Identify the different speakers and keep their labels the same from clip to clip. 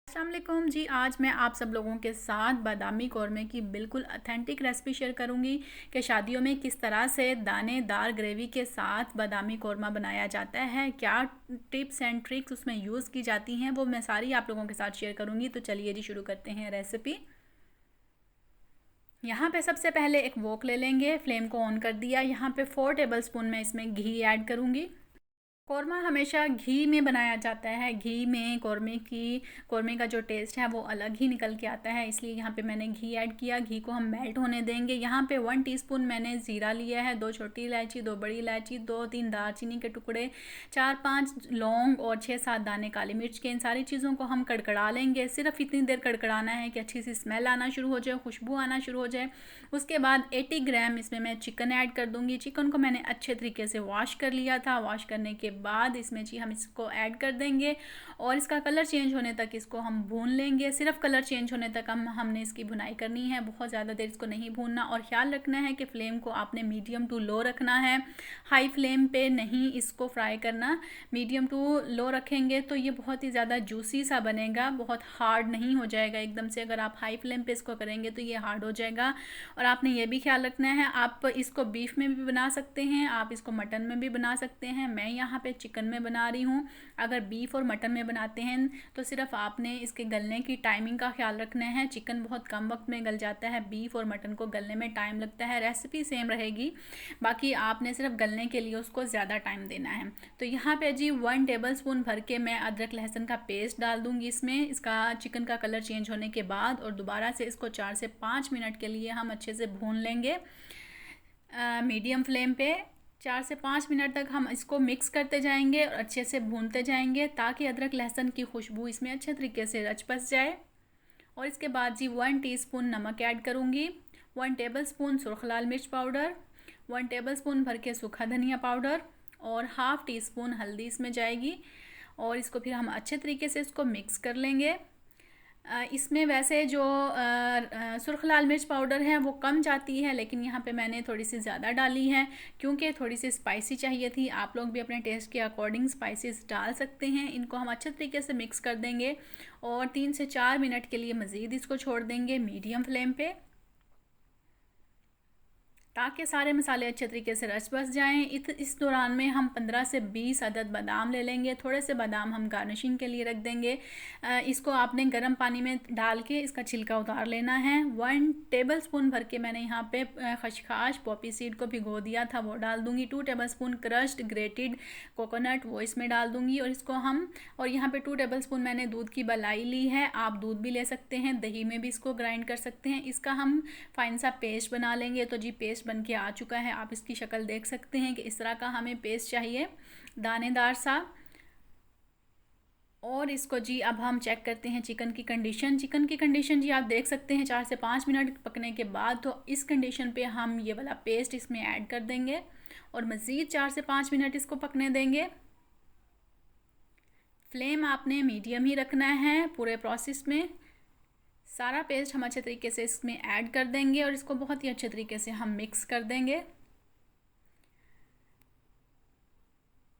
Speaker 1: अस्सलाम वालेकुम जी। आज मैं आप सब लोगों के साथ बादामी कौरमे की बिल्कुल ऑथेंटिक रेसिपी शेयर करूंगी कि शादियों में किस तरह से दानेदार ग्रेवी के साथ बादामी कौरमा बनाया जाता है, क्या टिप्स एंड ट्रिक्स उसमें यूज़ की जाती हैं, वो मैं सारी आप लोगों के साथ शेयर करूंगी। तो चलिए जी शुरू करते हैं रेसिपी। यहाँ पे सबसे पहले एक वोक ले लेंगे, फ्लेम को ऑन कर दिया। यहाँ पे 4 टेबलस्पून मैं इसमें घी ऐड करूँगी। कौरमा हमेशा घी में बनाया जाता है। घी में कौरमे का जो टेस्ट है वो अलग ही निकल के आता है, इसलिए यहाँ पे मैंने घी ऐड किया। घी को हम मेल्ट होने देंगे। यहाँ पे 1 टीस्पून मैंने ज़ीरा लिया है, 2 छोटी इलायची, 2 बड़ी इलायची, 2-3 दालचीनी के टुकड़े, 4-5 लौंग और 6-7 दाने काली मिर्च के। इन सारी चीज़ों को हम कड़कड़ा लेंगे। सिर्फ इतनी देर कड़कड़ाना है कि अच्छी सी स्मेल आना शुरू हो जाए, खुशबू आना शुरू हो जाए। उसके बाद 80 ग्राम इसमें मैं चिकन ऐड कर दूँगी। चिकन को मैंने अच्छे तरीके से वॉश कर लिया था। वॉश करने के बाद इसमें जी हम इसको ऐड कर देंगे और इसका कलर चेंज होने तक इसको हम भून लेंगे। सिर्फ कलर चेंज होने तक हमने इसकी भुनाई करनी है, बहुत ज़्यादा देर इसको नहीं भूनना। और ख्याल रखना है कि फ्लेम को आपने मीडियम टू लो रखना है, हाई फ्लेम पे नहीं इसको फ्राई करना। मीडियम टू लो रखेंगे तो ये बहुत ही ज़्यादा जूसी सा बनेगा, बहुत हार्ड नहीं हो जाएगा एकदम से। अगर आप हाई फ्लेम पे इसको करेंगे तो ये हार्ड हो जाएगा। और आपने ये भी ख्याल रखना है, आप इसको बीफ में भी बना सकते हैं, आप इसको मटन में भी बना सकते हैं। मैं यहाँ पे चिकन में बना रही हूँ। अगर बीफ और मटन में बनाते हैं तो सिर्फ आपने इसके गलने की टाइमिंग का ख्याल रखना है। चिकन बहुत कम वक्त में गल जाता है, बीफ और मटन को गलने में टाइम लगता है। रेसिपी सेम रहेगी, बाकी आपने सिर्फ गलने के लिए उसको ज़्यादा टाइम देना है। तो यहाँ पे जी 1 टेबलस्पून भर के मैं अदरक लहसुन का पेस्ट डाल दूँगी इसमें। इसका चिकन का कलर चेंज होने के बाद और दोबारा से इसको 4 से 5 मिनट के लिए हम अच्छे से भून लेंगे मीडियम फ्लेम पे। 4 से 5 मिनट तक हम इसको मिक्स करते जाएंगे और अच्छे से भूनते जाएंगे ताकि अदरक लहसुन की खुशबू इसमें अच्छे तरीके से रच बस जाए। और इसके बाद जी 1 टीस्पून नमक ऐड करूँगी, 1 टेबलस्पून सुर्ख लाल मिर्च पाउडर, 1 टेबलस्पून भर के सूखा धनिया पाउडर और हाफ़ टी स्पून हल्दी इसमें जाएगी। और इसको फिर हम अच्छे तरीके से इसको मिक्स कर लेंगे। इसमें वैसे जो सुर्ख लाल मिर्च पाउडर है वो कम जाती है, लेकिन यहाँ पे मैंने थोड़ी सी ज़्यादा डाली है क्योंकि थोड़ी सी स्पाइसी चाहिए थी। आप लोग भी अपने टेस्ट के अकॉर्डिंग स्पाइसेस डाल सकते हैं। इनको हम अच्छे तरीके से मिक्स कर देंगे और 3 से 4 मिनट के लिए मज़ीद इसको छोड़ देंगे मीडियम फ्लेम पे, ताकि सारे मसाले अच्छे तरीके से रच बस जाएँ। इस दौरान में हम 15 से 20 अदद बादाम ले लेंगे। थोड़े से बादाम हम गार्निशिंग के लिए रख देंगे। इसको आपने गर्म पानी में डाल के इसका छिलका उतार लेना है। 1 टेबलस्पून भर के मैंने यहाँ पे खसखस पॉपी सीड को भिगो दिया था, वो डाल दूँगी। 2 टेबलस्पून क्रश्ड ग्रेटेड कोकोनट वो इसमें डाल दूँगी। और इसको हम और यहाँ पे 2 टेबलस्पून मैंने दूध की मलाई ली है, आप दूध भी ले सकते हैं, दही में भी इसको ग्राइंड कर सकते हैं। इसका हम फाइन सा पेस्ट बना लेंगे। तो जी पेस्ट बन के आ चुका है, आप इसकी शक्ल देख सकते हैं कि इस तरह का हमें पेस्ट चाहिए, दानेदार सा। और इसको जी अब हम चेक करते हैं चिकन की कंडीशन जी आप देख सकते हैं 4 से 5 मिनट पकने के बाद। तो इस कंडीशन पे हम ये वाला पेस्ट इसमें ऐड कर देंगे और मज़ीद 4 से 5 मिनट इसको पकने देंगे। फ्लेम आपने मीडियम ही रखना है पूरे प्रोसेस में। सारा पेस्ट हम अच्छे तरीके से इसमें ऐड कर देंगे और इसको बहुत ही अच्छे तरीके से हम मिक्स कर देंगे।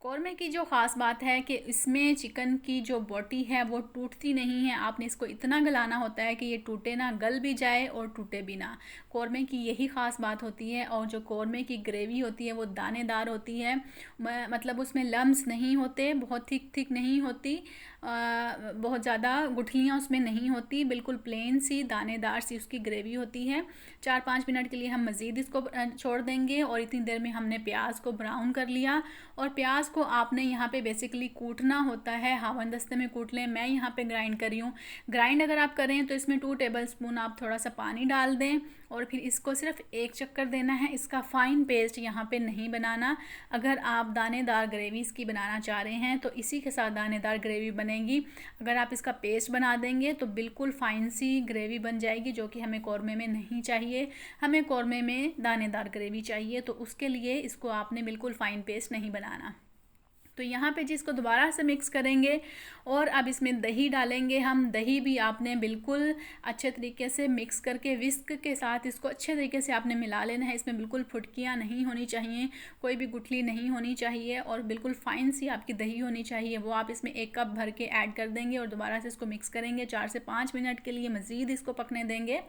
Speaker 1: कौरमे की जो ख़ास बात है कि इसमें चिकन की जो बोटी है वो टूटती नहीं है। आपने इसको इतना गलाना होता है कि ये टूटे ना, गल भी जाए और टूटे भी ना। कौरमे की यही ख़ास बात होती है। और जो कौरमे की ग्रेवी होती है वो दानेदार होती है, मतलब उसमें लम्स नहीं होते, बहुत थिक नहीं होती, बहुत ज़्यादा गुठलियाँ उसमें नहीं होती, बिल्कुल प्लेन सी दानेदार सी उसकी ग्रेवी होती है। 4-5 मिनट के लिए हम मज़ीद इसको छोड़ देंगे। और इतनी देर में हमने प्याज को ब्राउन कर लिया। और प्याज को आपने यहाँ पे बेसिकली कूटना होता है, हावन दस्ते में कूट लें। मैं यहाँ पे ग्राइंड कर रही हूँ। ग्राइंड अगर आप करें तो इसमें 2 टेबलस्पून आप थोड़ा सा पानी डाल दें और फिर इसको सिर्फ एक चक्कर देना है। इसका फ़ाइन पेस्ट यहाँ पे नहीं बनाना। अगर आप दानेदार ग्रेवी इसकी बनाना चाह रहे हैं तो इसी के साथ दानेदार ग्रेवी बनेगी। अगर आप इसका पेस्ट बना देंगे तो बिल्कुल फ़ाइन सी ग्रेवी बन जाएगी, जो कि हमें कौरमे में नहीं चाहिए। हमें कौरमे में दानेदार ग्रेवी चाहिए, तो उसके लिए इसको आपने बिल्कुल फ़ाइन पेस्ट नहीं बनाना। तो यहाँ पे जी इसको दोबारा से मिक्स करेंगे और अब इसमें दही डालेंगे हम। दही भी आपने बिल्कुल अच्छे तरीके से मिक्स करके विस्क के साथ इसको अच्छे तरीके से आपने मिला लेना है। इसमें बिल्कुल फुटकियाँ नहीं होनी चाहिए, कोई भी गुठली नहीं होनी चाहिए और बिल्कुल फाइन सी आपकी दही होनी चाहिए। वो आप इसमें 1 कप भर के ऐड कर देंगे और दोबारा से इसको मिक्स करेंगे। 4 से 5 मिनट के लिए मज़ीद इसको पकने देंगे।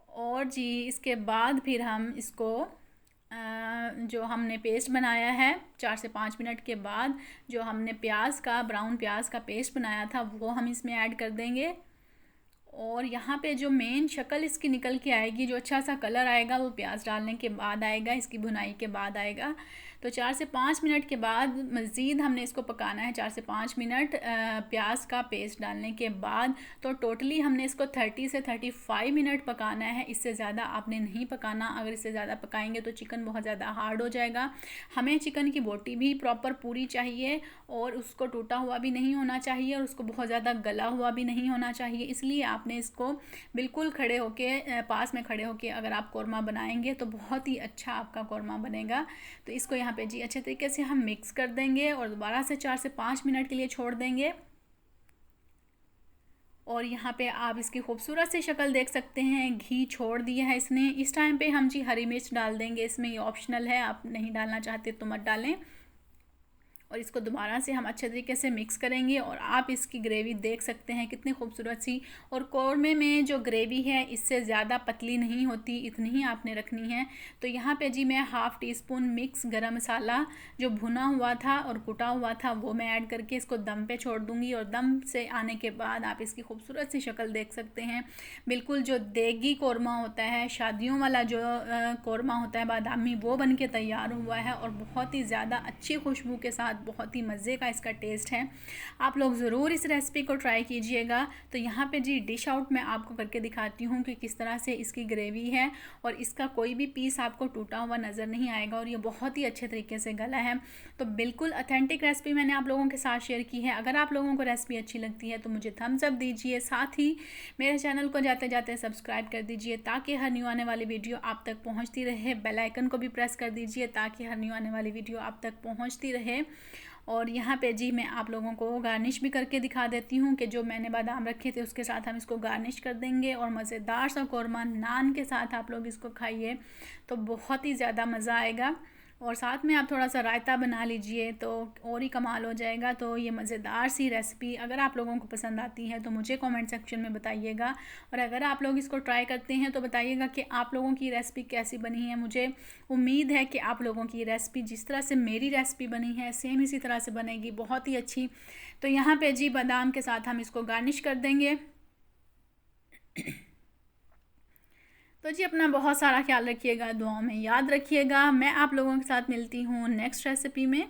Speaker 1: और जी इसके बाद फिर हम इसको जो हमने पेस्ट बनाया है 4 से 5 मिनट के बाद जो हमने प्याज का ब्राउन प्याज का पेस्ट बनाया था वो हम इसमें ऐड कर देंगे। और यहाँ पे जो मेन शक्ल इसकी निकल के आएगी, जो अच्छा सा कलर आएगा वो प्याज डालने के बाद आएगा, इसकी भुनाई के बाद आएगा। तो 4 से 5 मिनट के बाद मज़ीद हमने इसको पकाना है 4 से 5 मिनट प्याज का पेस्ट डालने के बाद। तो टोटली हमने इसको 30 से 35 मिनट पकाना है, इससे ज़्यादा आपने नहीं पकाना। अगर इससे ज़्यादा पकाएंगे तो चिकन बहुत ज़्यादा हार्ड हो जाएगा। हमें चिकन की बोटी भी प्रॉपर पूरी चाहिए और उसको टूटा हुआ भी नहीं होना चाहिए और उसको बहुत ज़्यादा गला हुआ भी नहीं होना चाहिए। इसलिए आपने इसको बिल्कुल खड़े होके पास में खड़े होके अगर आप कौरमा बनाएंगे तो बहुत ही अच्छा आपका कौरमा बनेगा। तो इसको यहाँ पे जी अच्छे तरीके से हम मिक्स कर देंगे और दोबारा से 4 से 5 मिनट के लिए छोड़ देंगे। और यहाँ पे आप इसकी खूबसूरत सी शक्ल देख सकते हैं, घी छोड़ दिया है इसने। इस टाइम पे हम जी हरी मिर्च डाल देंगे इसमें, ये ऑप्शनल है, आप नहीं डालना चाहते तो मत डालें। और इसको दोबारा से हम अच्छे तरीके से मिक्स करेंगे और आप इसकी ग्रेवी देख सकते हैं कितनी खूबसूरत सी। और कौरमे में जो ग्रेवी है इससे ज़्यादा पतली नहीं होती, इतनी ही आपने रखनी है। तो यहाँ पे जी मैं 1/2 टीस्पून मिक्स गरम मसाला जो भुना हुआ था और कुटा हुआ था वो मैं ऐड करके इसको दम पे छोड़ दूँगी। और दम से आने के बाद आप इसकी खूबसूरत सी शक्ल देख सकते हैं। बिल्कुल जो देगी कौरमा होता है, शादियों वाला जो कौरमा होता है बादामी, वो बन के तैयार हुआ है और बहुत ही ज़्यादा अच्छी खुशबू के साथ बहुत ही मज़े का इसका टेस्ट है। आप लोग ज़रूर इस रेसिपी को ट्राई कीजिएगा। तो यहाँ पे जी डिश आउट मैं आपको करके दिखाती हूँ कि किस तरह से इसकी ग्रेवी है और इसका कोई भी पीस आपको टूटा हुआ नज़र नहीं आएगा और ये बहुत ही अच्छे तरीके से गला है। तो बिल्कुल ऑथेंटिक रेसिपी मैंने आप लोगों के साथ शेयर की है। अगर आप लोगों को रेसिपी अच्छी लगती है तो मुझे थम्स अप दीजिए, साथ ही मेरे चैनल को जाते जाते सब्सक्राइब कर दीजिए ताकि हर न्यू आने वाली वीडियो आप तक पहुँचती रहे। बेल आइकन को भी प्रेस कर दीजिए ताकि हर न्यू आने वाली वीडियो आप तक पहुँचती रहे। और यहाँ पे जी मैं आप लोगों को गार्निश भी करके दिखा देती हूँ कि जो मैंने बादाम रखे थे उसके साथ हम इसको गार्निश कर देंगे। और मज़ेदार सा कौरमा नान के साथ आप लोग इसको खाइए तो बहुत ही ज़्यादा मज़ा आएगा। और साथ में आप थोड़ा सा रायता बना लीजिए तो और ही कमाल हो जाएगा। तो ये मज़ेदार सी रेसिपी अगर आप लोगों को पसंद आती है तो मुझे कमेंट सेक्शन में बताइएगा। और अगर आप लोग इसको ट्राई करते हैं तो बताइएगा कि आप लोगों की रेसिपी कैसी बनी है। मुझे उम्मीद है कि आप लोगों की रेसिपी जिस तरह से मेरी रेसिपी बनी है सेम इसी तरह से बनेगी, बहुत ही अच्छी। तो यहाँ पे जी बादाम के साथ हम इसको गार्निश कर देंगे। तो जी अपना बहुत सारा ख्याल रखिएगा, दुआओं में याद रखिएगा। मैं आप लोगों के साथ मिलती हूँ नेक्स्ट रेसिपी में।